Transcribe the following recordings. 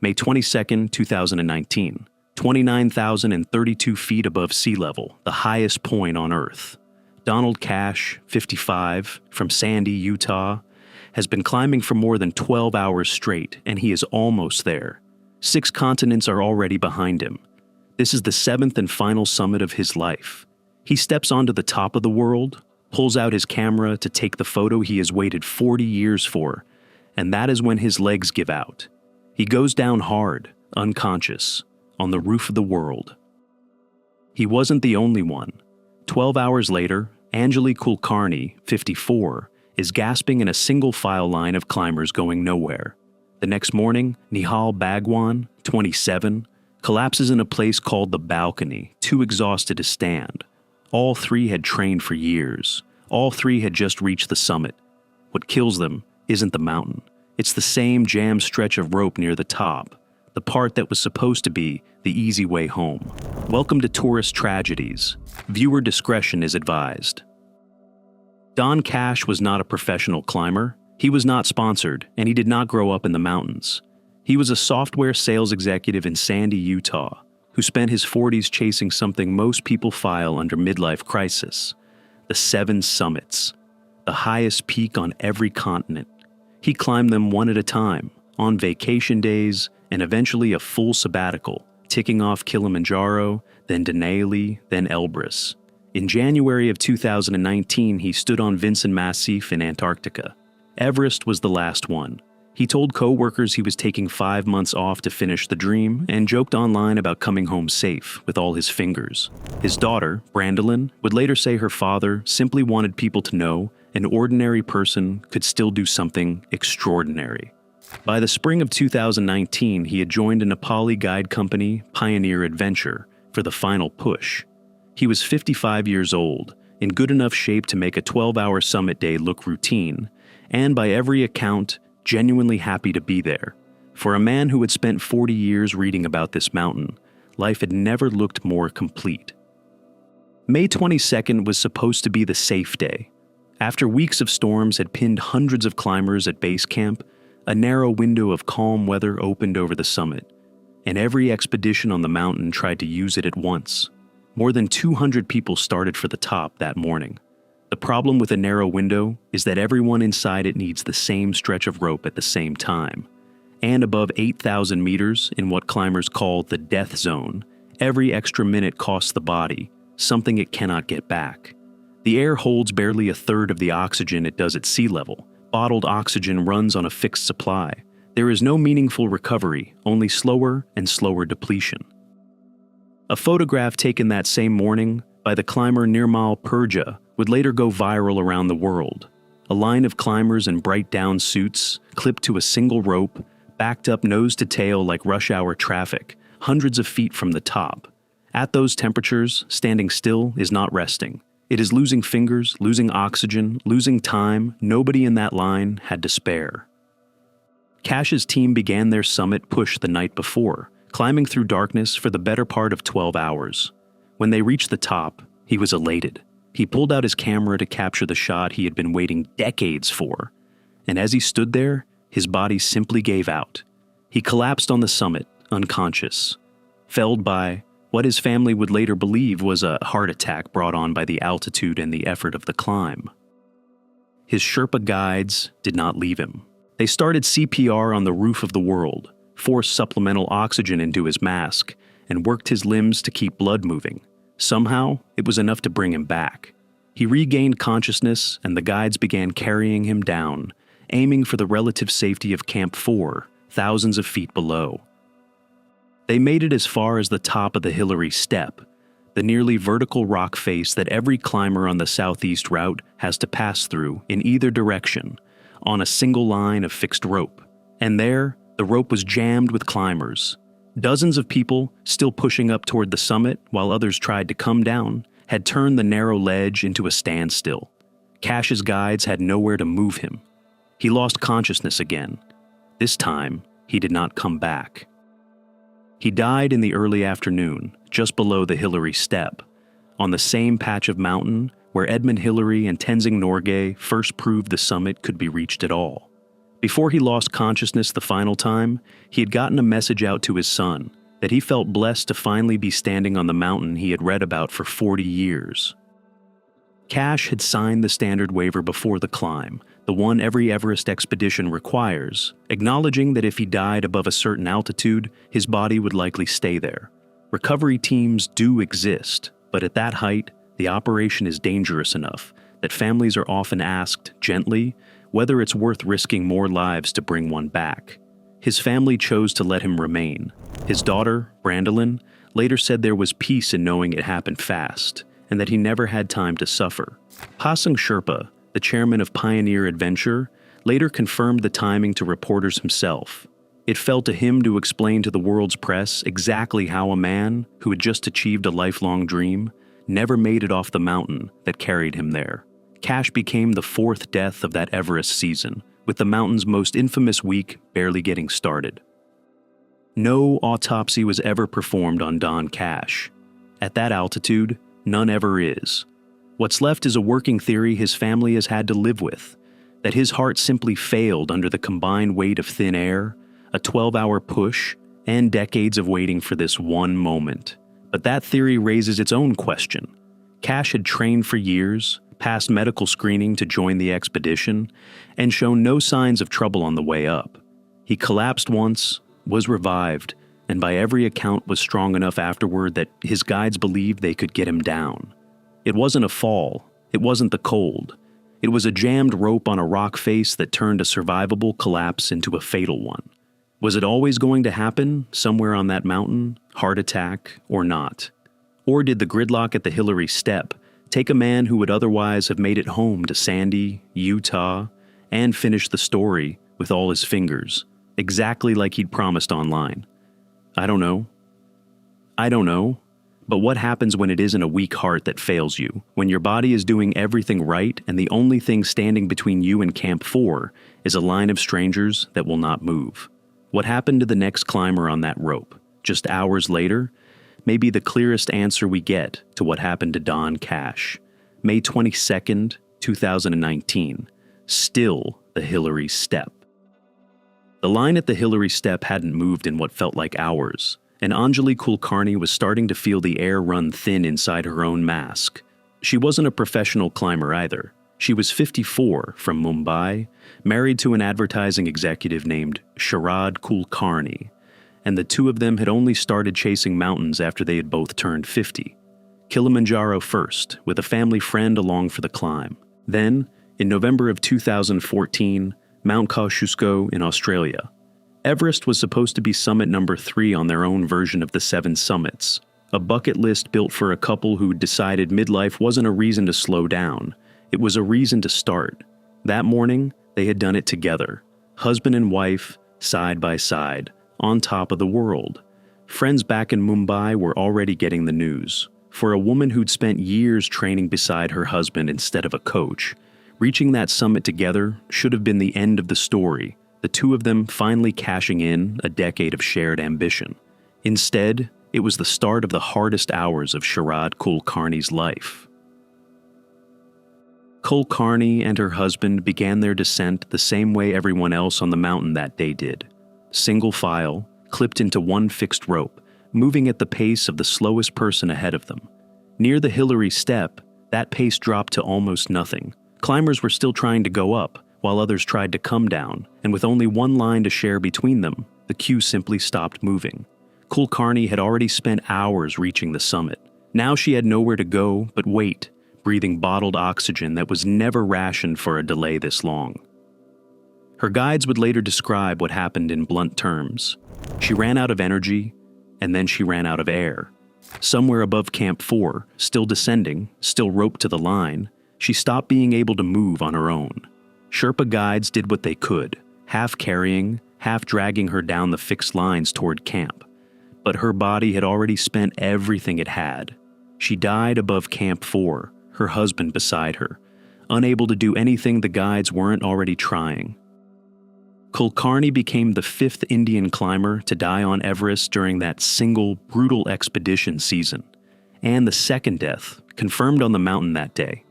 May 22, 2019, 29,032 feet above sea level, the highest point on Earth. Donald Cash, 55, from Sandy, Utah, has been climbing for more than 12 hours straight, and he is almost there. 6 continents are already behind him. This is the 7th and final summit of his life. He steps onto the top of the world, pulls out his camera to take the photo he has waited 40 years for, and that is when his legs give out. He goes down hard, unconscious, on the roof of the world. He wasn't the only one. 12 hours later, Anjali Kulkarni, 54, is gasping in a single file line of climbers going nowhere. The next morning, Nihal Bagwan, 27, collapses in a place called the balcony, too exhausted to stand. All 3 had trained for years. All 3 had just reached the summit. What kills them isn't the mountain. It's the same jammed stretch of rope near the top, the part that was supposed to be the easy way home. Welcome to Tourist Tragedies. Viewer discretion is advised. Don Cash was not a professional climber. He was not sponsored, and he did not grow up in the mountains. He was a software sales executive in Sandy, Utah, who spent his 40s chasing something most people file under midlife crisis: the 7 summits, the highest peak on every continent. He climbed them one at a time, on vacation days, and eventually a full sabbatical, ticking off Kilimanjaro, then Denali, then Elbrus. In January of 2019, he stood on Vinson Massif in Antarctica. Everest was the last one. He told co-workers he was taking 5 months off to finish the dream and joked online about coming home safe with all his fingers. His daughter, Brandolyn, would later say her father simply wanted people to know an ordinary person could still do something extraordinary. By the spring of 2019, he had joined a Nepali guide company, Pioneer Adventure, for the final push. He was 55 years old, in good enough shape to make a 12-hour summit day look routine, and by every account, genuinely happy to be there. For a man who had spent 40 years reading about this mountain, life had never looked more complete. May 22nd was supposed to be the safe day. After weeks of storms had pinned hundreds of climbers at base camp, a narrow window of calm weather opened over the summit, and every expedition on the mountain tried to use it at once. More than 200 people started for the top that morning. The problem with a narrow window is that everyone inside it needs the same stretch of rope at the same time. And above 8,000 meters, in what climbers call the death zone, every extra minute costs the body something it cannot get back. The air holds barely a third of the oxygen it does at sea level. Bottled oxygen runs on a fixed supply. There is no meaningful recovery, only slower and slower depletion. A photograph taken that same morning by the climber Nirmal Purja would later go viral around the world. A line of climbers in bright down suits, clipped to a single rope, backed up nose to tail like rush hour traffic, hundreds of feet from the top. At those temperatures, standing still is not resting. It is losing fingers, losing oxygen, losing time. Nobody in that line had to spare. Cash's team began their summit push the night before, climbing through darkness for the better part of 12 hours. When they reached the top, he was elated. He pulled out his camera to capture the shot he had been waiting decades for. And as he stood there, his body simply gave out. He collapsed on the summit, unconscious, felled by what his family would later believe was a heart attack brought on by the altitude and the effort of the climb. His Sherpa guides did not leave him. They started CPR on the roof of the world, forced supplemental oxygen into his mask, and worked his limbs to keep blood moving. Somehow, it was enough to bring him back. He regained consciousness, and the guides began carrying him down, aiming for the relative safety of Camp 4, thousands of feet below. They made it as far as the top of the Hillary Step, the nearly vertical rock face that every climber on the southeast route has to pass through in either direction, on a single line of fixed rope. And there, the rope was jammed with climbers. Dozens of people, still pushing up toward the summit while others tried to come down, had turned the narrow ledge into a standstill. Cash's guides had nowhere to move him. He lost consciousness again. This time, he did not come back. He died in the early afternoon, just below the Hillary Step, on the same patch of mountain where Edmund Hillary and Tenzing Norgay first proved the summit could be reached at all. Before he lost consciousness the final time, he had gotten a message out to his son that he felt blessed to finally be standing on the mountain he had read about for 40 years. Cash had signed the standard waiver before the climb, the one every Everest expedition requires, acknowledging that if he died above a certain altitude, his body would likely stay there. Recovery teams do exist, but at that height, the operation is dangerous enough that families are often asked, gently, whether it's worth risking more lives to bring one back. His family chose to let him remain. His daughter, Brandolyn, later said there was peace in knowing it happened fast, and that he never had time to suffer. Pasung Sherpa, the chairman of Pioneer Adventure, later confirmed the timing to reporters himself. It fell to him to explain to the world's press exactly how a man who had just achieved a lifelong dream never made it off the mountain that carried him there. Cash became the fourth death of that Everest season, with the mountain's most infamous week barely getting started. No autopsy was ever performed on Don Cash. At that altitude, none ever is. What's left is a working theory his family has had to live with, that his heart simply failed under the combined weight of thin air, a 12-hour push, and decades of waiting for this one moment. But that theory raises its own question. Cash had trained for years, passed medical screening to join the expedition, and shown no signs of trouble on the way up. He collapsed once, was revived, and by every account was strong enough afterward that his guides believed they could get him down. It wasn't a fall, it wasn't the cold. It was a jammed rope on a rock face that turned a survivable collapse into a fatal one. Was it always going to happen, somewhere on that mountain, heart attack or not? Or did the gridlock at the Hillary Step take a man who would otherwise have made it home to Sandy, Utah, and finish the story with all his fingers, exactly like he'd promised online? I don't know. But what happens when it isn't a weak heart that fails you? When your body is doing everything right and the only thing standing between you and Camp 4 is a line of strangers that will not move? What happened to the next climber on that rope, just hours later, may be the clearest answer we get to what happened to Don Cash. May 22nd, 2019. Still the Hillary Step. The line at the Hillary Step hadn't moved in what felt like hours, and Anjali Kulkarni was starting to feel the air run thin inside her own mask. She wasn't a professional climber either. She was 54, from Mumbai, married to an advertising executive named Nihal Kulkarni, and the two of them had only started chasing mountains after they had both turned 50. Kilimanjaro first, with a family friend along for the climb. Then, in November of 2014, Mount Kosciuszko in Australia. Everest was supposed to be summit number 3 on their own version of the 7 summits, a bucket list built for a couple who decided midlife wasn't a reason to slow down, it was a reason to start. That morning, they had done it together, husband and wife, side by side, on top of the world. Friends back in Mumbai were already getting the news. For a woman who'd spent years training beside her husband instead of a coach, reaching that summit together should have been the end of the story, the two of them finally cashing in a decade of shared ambition. Instead, it was the start of the hardest hours of Nihal Kulkarni's life. Kulkarni and her husband began their descent the same way everyone else on the mountain that day did. Single file, clipped into one fixed rope, moving at the pace of the slowest person ahead of them. Near the Hillary Step, that pace dropped to almost nothing. Climbers were still trying to go up, while others tried to come down, and with only one line to share between them, the queue simply stopped moving. Kulkarni had already spent hours reaching the summit. Now she had nowhere to go but wait, breathing bottled oxygen that was never rationed for a delay this long. Her guides would later describe what happened in blunt terms. She ran out of energy, and then she ran out of air. Somewhere above Camp 4, still descending, still roped to the line, she stopped being able to move on her own. Sherpa guides did what they could, half carrying, half dragging her down the fixed lines toward camp. But her body had already spent everything it had. She died above Camp 4, her husband beside her, unable to do anything the guides weren't already trying. Kulkarni became the 5th Indian climber to die on Everest during that single, brutal expedition season, and the second death, confirmed on the mountain that day.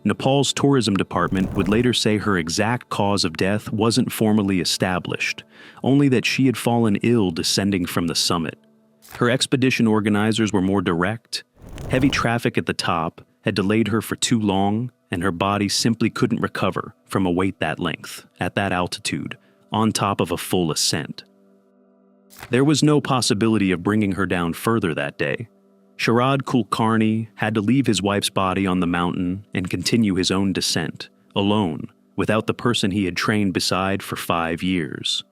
Nepal's tourism department would later say her exact cause of death wasn't formally established, only that she had fallen ill descending from the summit. Her expedition organizers were more direct. Heavy traffic at the top had delayed her for too long, and her body simply couldn't recover from a weight that length, at that altitude, on top of a full ascent. There was no possibility of bringing her down further that day. Nihal Kulkarni had to leave his wife's body on the mountain and continue his own descent, alone, without the person he had trained beside for 5 years.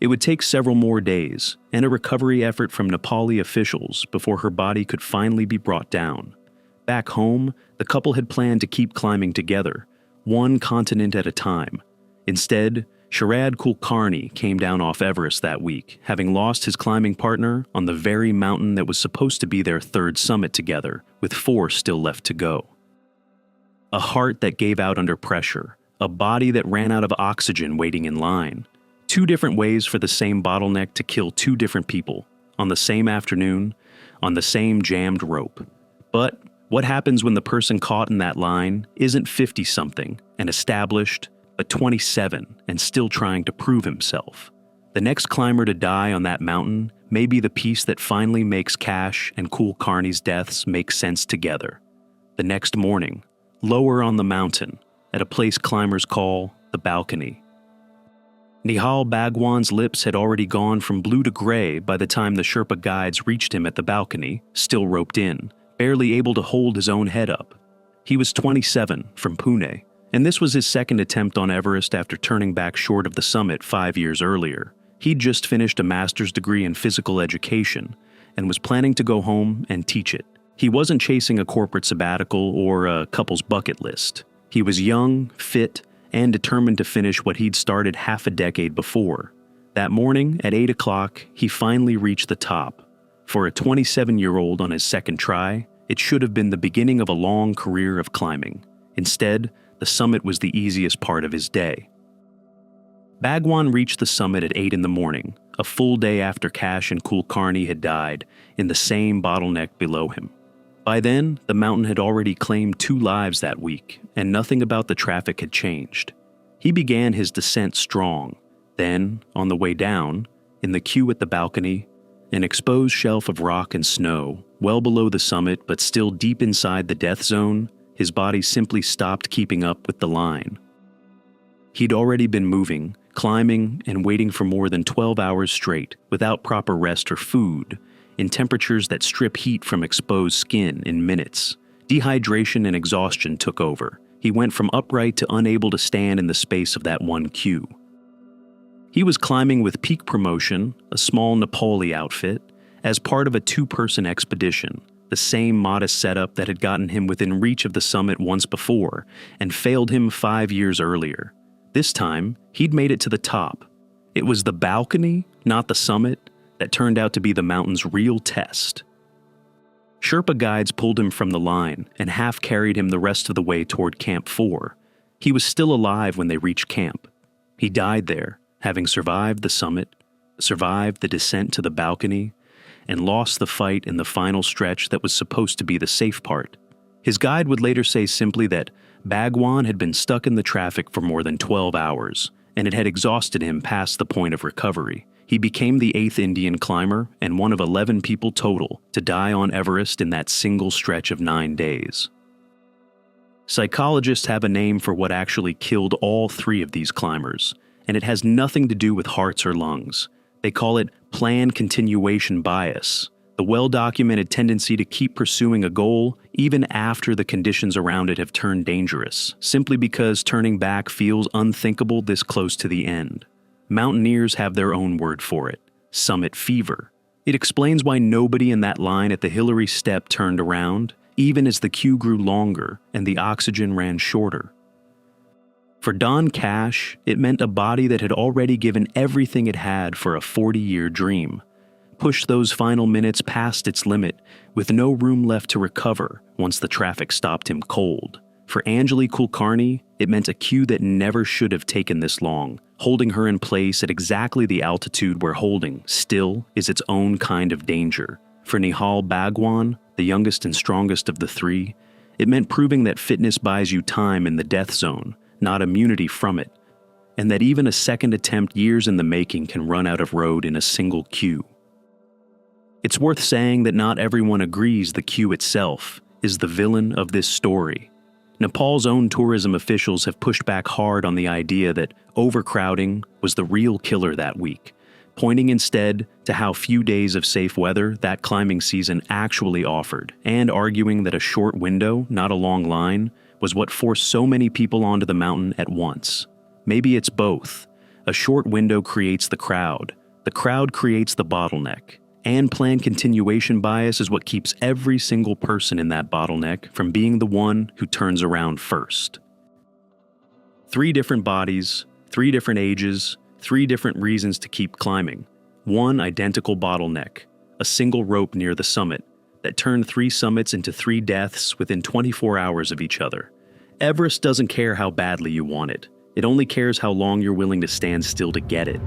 It would take several more days and a recovery effort from Nepali officials before her body could finally be brought down. Back home, the couple had planned to keep climbing together, one continent at a time. Instead, Nihal Kulkarni came down off Everest that week, having lost his climbing partner on the very mountain that was supposed to be their third summit together, with 4 still left to go. A heart that gave out under pressure, a body that ran out of oxygen waiting in line. 2 different ways for the same bottleneck to kill 2 different people, on the same afternoon, on the same jammed rope. But what happens when the person caught in that line isn't 50-something and established, but 27 and still trying to prove himself? The next climber to die on that mountain may be the piece that finally makes Cash and Kulkarni's deaths make sense together. The next morning, lower on the mountain, at a place climbers call the balcony. Nihal Bagwan's lips had already gone from blue to gray by the time the Sherpa guides reached him at the balcony, still roped in, barely able to hold his own head up. He was 27, from Pune, and this was his second attempt on Everest after turning back short of the summit 5 years earlier. He'd just finished a master's degree in physical education and was planning to go home and teach it. He wasn't chasing a corporate sabbatical or a couple's bucket list. He was young, fit, and determined to finish what he'd started half a decade before. That morning, at 8 o'clock, he finally reached the top. For a 27-year-old on his second try, it should have been the beginning of a long career of climbing. Instead, the summit was the easiest part of his day. Bagwan reached the summit at 8 in the morning, a full day after Cash and Kulkarni had died, in the same bottleneck below him. By then, the mountain had already claimed 2 lives that week, and nothing about the traffic had changed. He began his descent strong. Then, on the way down, in the queue at the balcony, an exposed shelf of rock and snow, well below the summit but still deep inside the death zone, his body simply stopped keeping up with the line. He'd already been moving, climbing, and waiting for more than 12 hours straight, without proper rest or food, in temperatures that strip heat from exposed skin in minutes. Dehydration and exhaustion took over. He went from upright to unable to stand in the space of that one queue. He was climbing with Peak Promotion, a small Nepali outfit, as part of a 2-person expedition, the same modest setup that had gotten him within reach of the summit once before and failed him 5 years earlier. This time, he'd made it to the top. It was the balcony, not the summit, that turned out to be the mountain's real test. Sherpa guides pulled him from the line and half-carried him the rest of the way toward Camp 4. He was still alive when they reached camp. He died there, having survived the summit, survived the descent to the balcony, and lost the fight in the final stretch that was supposed to be the safe part. His guide would later say simply that Bagwan had been stuck in the traffic for more than 12 hours, and it had exhausted him past the point of recovery. He became the 8th Indian climber and one of 11 people total to die on Everest in that single stretch of 9 days. Psychologists have a name for what actually killed all 3 of these climbers, and it has nothing to do with hearts or lungs. They call it planned continuation bias, the well-documented tendency to keep pursuing a goal even after the conditions around it have turned dangerous, simply because turning back feels unthinkable this close to the end. Mountaineers have their own word for it, summit fever. It explains why nobody in that line at the Hillary step turned around, even as the queue grew longer and the oxygen ran shorter. For Don Cash, it meant a body that had already given everything it had for a 40-year dream, pushed those final minutes past its limit with no room left to recover once the traffic stopped him cold. For Anjali Kulkarni, it meant a queue that never should have taken this long, holding her in place at exactly the altitude where holding still is its own kind of danger. For Nihal Bagwan, the youngest and strongest of the 3, It meant proving that fitness buys you time in the death zone, not immunity from it, and that even a second attempt years in the making can run out of road in a single queue. It's worth saying that not everyone agrees the queue itself is the villain of this story. Nepal's own tourism officials have pushed back hard on the idea that overcrowding was the real killer that week, pointing instead to how few days of safe weather that climbing season actually offered, and arguing that a short window, not a long line, was what forced so many people onto the mountain at once. Maybe it's both. A short window creates the crowd creates the bottleneck, and planned continuation bias is what keeps every single person in that bottleneck from being the one who turns around first. 3 different bodies, 3 different ages, 3 different reasons to keep climbing. One identical bottleneck, a single rope near the summit, that turned 3 summits into 3 deaths within 24 hours of each other. Everest doesn't care how badly you want it. It only cares how long you're willing to stand still to get it.